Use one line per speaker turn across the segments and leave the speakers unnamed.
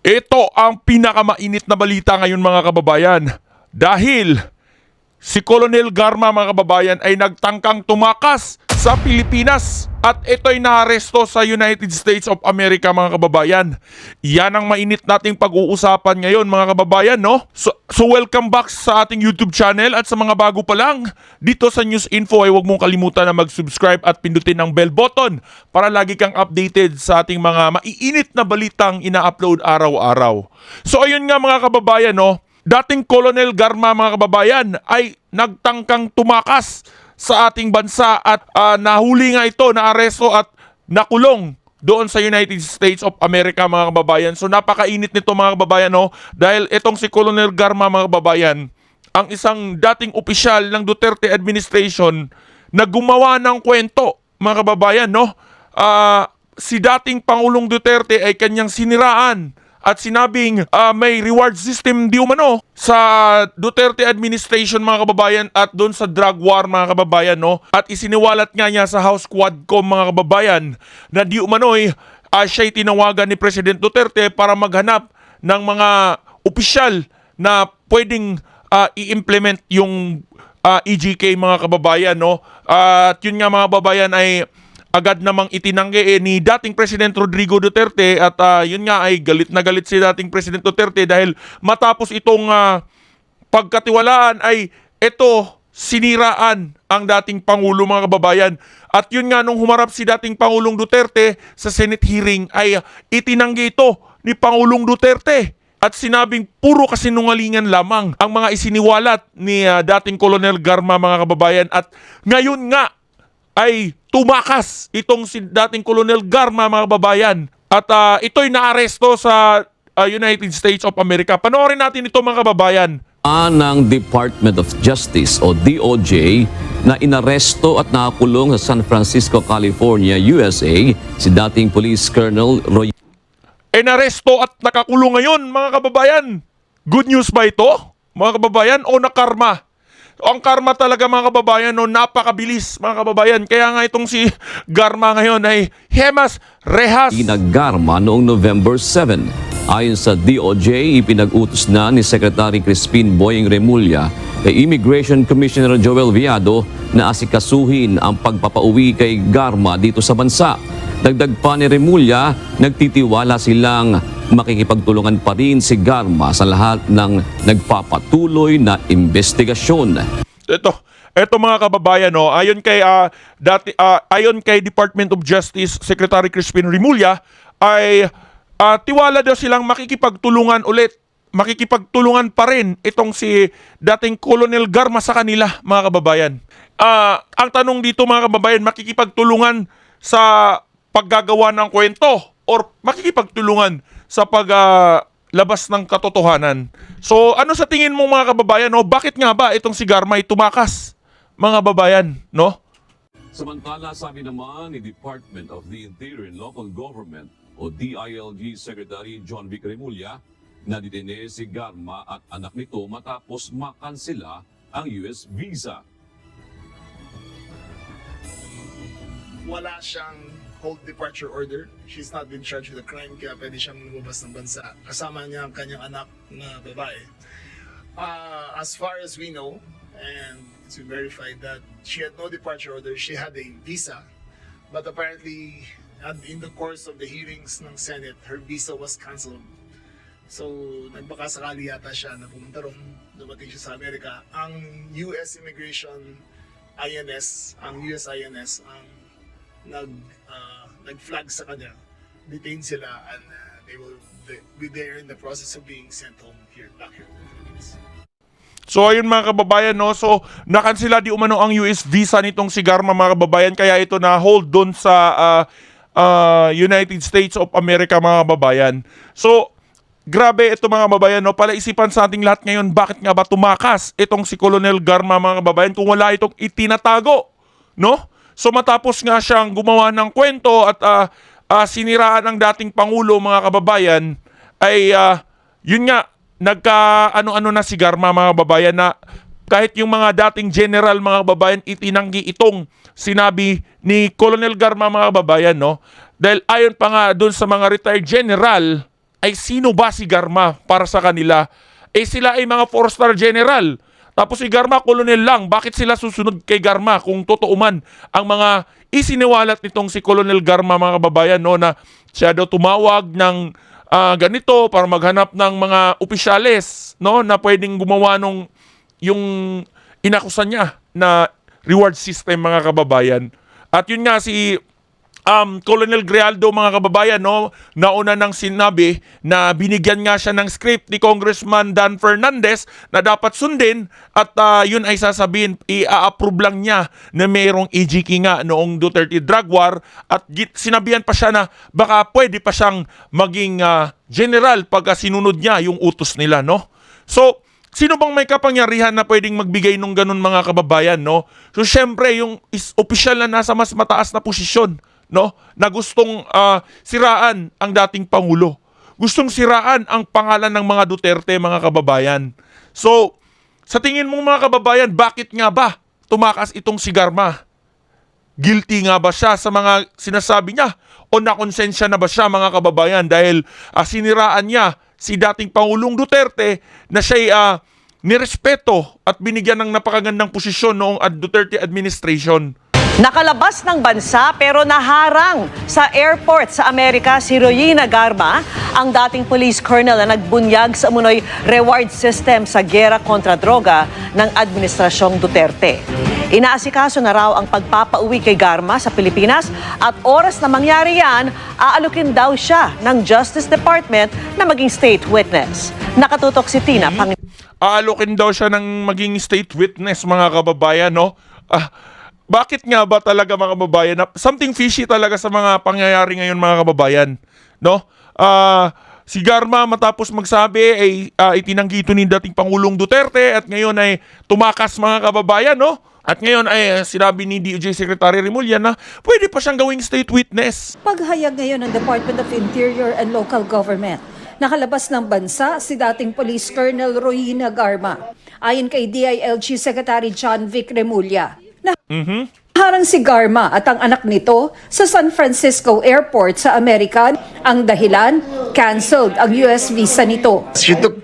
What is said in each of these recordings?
Ito ang pinakamainit na balita ngayon mga kababayan. Dahil si Colonel Garma mga kababayan ay nagtangkang tumakas sa Pilipinas at ito'y naaresto sa United States of America mga kababayan. Yan ang mainit nating pag-uusapan ngayon mga kababayan, no? So welcome back sa ating YouTube channel at sa mga bago pa lang dito sa News Info ay huwag mong kalimutan na mag-subscribe at pindutin ang bell button para lagi kang updated sa ating mga maiinit na balitang ina-upload araw-araw. So ayun nga mga kababayan, no? Dating Colonel Garma mga kababayan ay nagtangkang tumakas sa ating bansa at nahuli nga ito, naaresto at nakulong doon sa United States of America mga kababayan. So napakainit nito mga kababayan, no? Dahil itong si Colonel Garma mga kababayan, ang isang dating opisyal ng Duterte administration na gumawa ng kwento mga kababayan, no? Si dating Pangulong Duterte ay kanyang siniraan at sinabing may reward system di umano sa Duterte administration mga kababayan at doon sa drug war mga kababayan, no? At isiniwalat nga niya sa House Quadcom mga kababayan na di umano'y siya'y tinawagan ni President Duterte para maghanap ng mga opisyal na pwedeng i-implement yung EJK mga kababayan, no? At yun nga mga kababayan ay agad namang itinanggi ni dating President Rodrigo Duterte at yun nga ay galit na galit si dating President Duterte dahil matapos itong pagkatiwalaan ay ito siniraan ang dating Pangulo mga kababayan. At yun nga nung humarap si dating Pangulong Duterte sa Senate hearing ay itinanggi ito ni Pangulong Duterte. At sinabing puro kasinungalingan lamang ang mga isiniwalat ni dating Colonel Garma mga kababayan. At ngayon nga ay tumakas itong si dating Colonel Garma mga kababayan at ito'y naaresto sa United States of America. Panoorin natin ito mga kababayan.
Ng Department of Justice o DOJ na inaresto at nakakulong sa San Francisco, California, USA si dating Police Colonel Roy.
Naresto at nakakulong ngayon mga kababayan. Good news ba ito mga kababayan o nakarma? Ang karma talaga mga kababayan, no, napakabilis mga kababayan. Kaya nga itong si Garma ngayon ay Hemas Rehas.
Garma noong November 7. Ayon sa DOJ, ipinag-utos na ni Secretary Crispin Boying Remulla kay Immigration Commissioner Joel Viado na asikasuhin ang pagpapauwi kay Garma dito sa bansa. Dagdag pa ni Remulla, nagtitiwala silang makikipagtulungan pa rin si Garma sa lahat ng nagpapatuloy na investigasyon. Ito mga kababayan, no, ayon kay Department of Justice Secretary Crispin Remulla ay tiwala daw silang makikipagtulungan ulit. Makikipagtulungan pa rin itong si dating Colonel Garma sa kanila mga kababayan. Ang tanong dito mga kababayan, makikipagtulungan sa paggagawa ng kwento or makikipagtulungan sa paglabas ng katotohanan. So ano sa tingin mo mga kababayan, no? Bakit nga ba itong si Garma ay tumakas mga kababayan, no? Samantala, sabi naman ni Department of the Interior and Local Government o DILG Secretary John Vic Remulla na ditene si Garma at anak nito matapos makansela ang US visa.
Wala siyang hold departure order. She's not been charged with a crime kaya pwede siyang lumabas ng bansa. Kasama niya ang kanyang anak na babae. As far as we know, and it's been verified that she had no departure order, she had a visa. But apparently, in the course of the hearings ng Senate, her visa was cancelled. So, nagbakasakali yata siya na pumunta ron, dumating siya sa Amerika. Ang US Immigration INS, ang US INS, ang nag-flag sa kanya, detained sila, and they will be there in the process of being sent home back here to the Philippines.
So ayun mga kababayan, no, so nakansela di umano ang US visa nitong si Garma mga kababayan, kaya ito na hold doon sa United States of America mga kababayan. So grabe ito mga kababayan, no, palaisipan sa ating lahat ngayon, bakit nga ba tumakas itong si Colonel Garma mga kababayan kung wala itong itinatago, no? So matapos nga siyang gumawa ng kwento at siniraan ang dating Pangulo mga kababayan, ay yun nga, nagka-ano-ano na si Garma mga kababayan na kahit yung mga dating general mga kababayan itinanggi itong sinabi ni Colonel Garma mga kababayan, no? Dahil ayon pa nga dun sa mga retired general ay sino ba si Garma para sa kanila? Sila ay mga 4-star general. Tapos si Garma, colonel lang. Bakit sila susunod kay Garma kung totoo man ang mga isiniwalat nitong si Colonel Garma, mga kababayan, no, na siya daw tumawag ng ganito para maghanap ng mga opisyales, no, na pwedeng gumawa nung yung inakusan niya na reward system, mga kababayan. At yun nga si Colonel Grialdo, mga kababayan, no, nauna nang sinabi na binigyan nga siya ng script ni Congressman Dan Fernandez na dapat sundin at yun ay sasabihin, i-approve lang niya na mayroong EJK nga noong Duterte drug war at sinabihan pa siya na baka pwede pa siyang maging general pagka sinunod niya yung utos nila, no? So, sino bang may kapangyarihan na pwedeng magbigay nung ganun, mga kababayan, no? So, syempre, yung opisyal na nasa mas mataas na posisyon, no, na gustong siraan ang dating Pangulo. Gustong siraan ang pangalan ng mga Duterte, mga kababayan. So, sa tingin mo, mga kababayan, bakit nga ba tumakas itong si Garma? Guilty nga ba siya sa mga sinasabi niya? O nakonsensya na ba siya, mga kababayan, dahil siniraan niya si dating Pangulong Duterte na siya'y nirespeto at binigyan ng napakagandang posisyon noong Duterte administration?
Nakalabas ng bansa pero naharang sa airport sa Amerika si Royina Garma, ang dating police colonel na nagbunyag sa umunoy reward system sa giyera kontra droga ng Administrasyong Duterte. Inaasikaso na raw ang pagpapauwi kay Garma sa Pilipinas at oras na mangyari yan, aalukin daw siya ng Justice Department na maging state witness. Nakatutok si Tina
Aalukin daw siya ng maging state witness, mga kababayan, no? Bakit nga ba talaga, mga kababayan, na something fishy talaga sa mga pangyayari ngayon, mga kababayan, no? Si Garma matapos magsabi ay itinanggi ito ni dating Pangulong Duterte at ngayon ay tumakas, mga kababayan, no? At ngayon ay sinabi ni DOJ Secretary Remulla na pwede pa siyang gawing state witness.
Paghayag ngayon ng Department of Interior and Local Government. Nakalabas ng bansa si dating Police Colonel Royina Garma. Ayon kay DILG Secretary John Vic Remulla, harang si Garma at ang anak nito sa San Francisco Airport sa Amerika. Ang dahilan, canceled ang US visa nito.
She took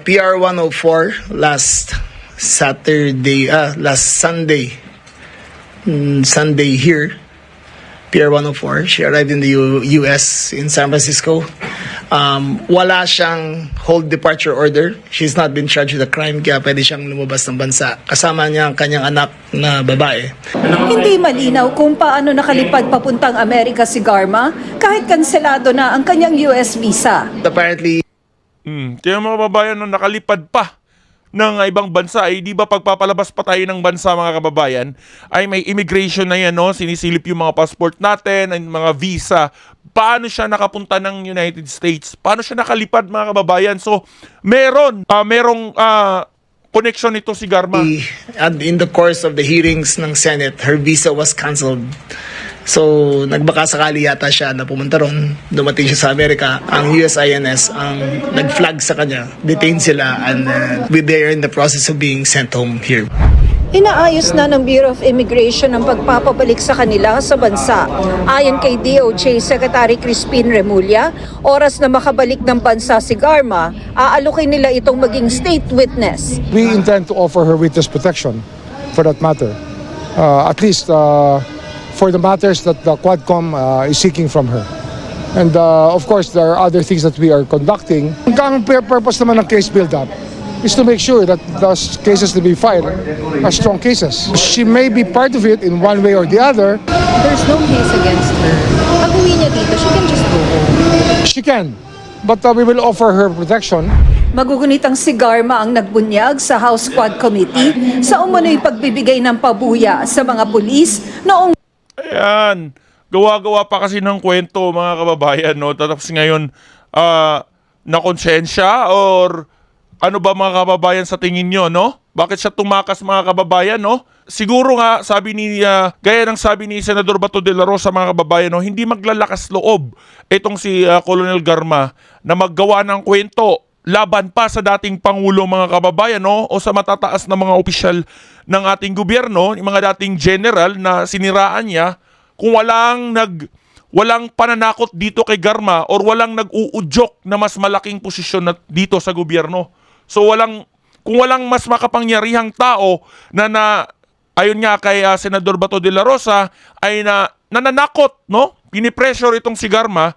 PR 104 last Sunday here, PR 104. She arrived in the US in San Francisco. Wala siyang hold departure order. She's not been charged with a crime, kaya pwede siyang lumabas ng bansa. Kasama niya ang kanyang anak na babae.
Hindi malinaw kung paano nakalipad papuntang Amerika si Garma kahit kanselado na ang kanyang US visa.
Apparently,
Kaya, mga kababayan, no, nakalipad pa ng ibang bansa, di ba pagpapalabas pa tayo ng bansa, mga kababayan, ay may immigration na yan, no? Sinisilip yung mga passport natin, ang mga visa. Paano siya nakapunta ng United States? Paano siya nakalipad, mga kababayan? So, merong connection nito si Garma.
and in the course of the hearings ng Senate, her visa was canceled. So, nagbaka sakali yata siya na pumunta ron. Dumating siya sa Amerika. Ang USINS ang nag-flag sa kanya. Detained sila and they are in the process of being sent home here.
Inaayos na ng Bureau of Immigration ang pagpapabalik sa kanila sa bansa. Ayon kay DOJ Secretary Crispin Remulla, oras na makabalik ng bansa si Garma, aalukin nila itong maging state witness.
We intend to offer her witness protection for that matter. At least for the matters that the Quadcom is seeking from her. And of course, there are other things that we are conducting. Ang purpose naman ng case build-up is to make sure that those cases to be filed are strong cases. She may be part of it in one way or the other.
There's no case against her. Pag uwi niya dito, she can just go home.
She can. But we will offer her protection.
Magugunitang si Garma ang nagbunyag sa House Quad Committee sa umunoy pagbibigay ng pabuya sa mga pulis noong
Ayan. Gawa-gawa pa kasi ng kwento, mga kababayan, no? Tapos ngayon, nakonsensya or ano ba, mga kababayan, sa tingin nyo, no? Bakit siya tumakas, mga kababayan, no? Siguro nga, gaya ng sabi ni Senador Bato de la Rosa, mga kababayan, no? Hindi maglalakas loob itong si Colonel Garma na maggawa ng kwento laban pa sa dating Pangulo, mga kababayan, no? O sa matataas na mga opisyal ng ating gobyerno, yung mga dating general na siniraan niya, kung walang walang pananakot dito kay Garma or walang nag-uudyok na mas malaking posisyon na dito sa gobyerno. So kung walang mas makapangyarihang tao na ayon nga kay Senador Bato de la Rosa ay nananakot, no? Pinipressure itong si Garma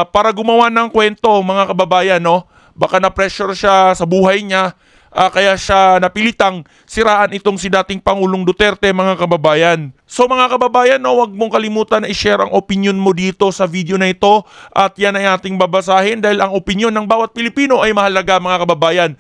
para gumawa ng kwento, mga kababayan, no? Baka na-pressure siya sa buhay niya, kaya siya napilitang siraan itong si dating Pangulong Duterte, mga kababayan. So mga kababayan, no, huwag mong kalimutan na i-share ang opinion mo dito sa video na ito at yan ay ating babasahin dahil ang opinion ng bawat Pilipino ay mahalaga, mga kababayan.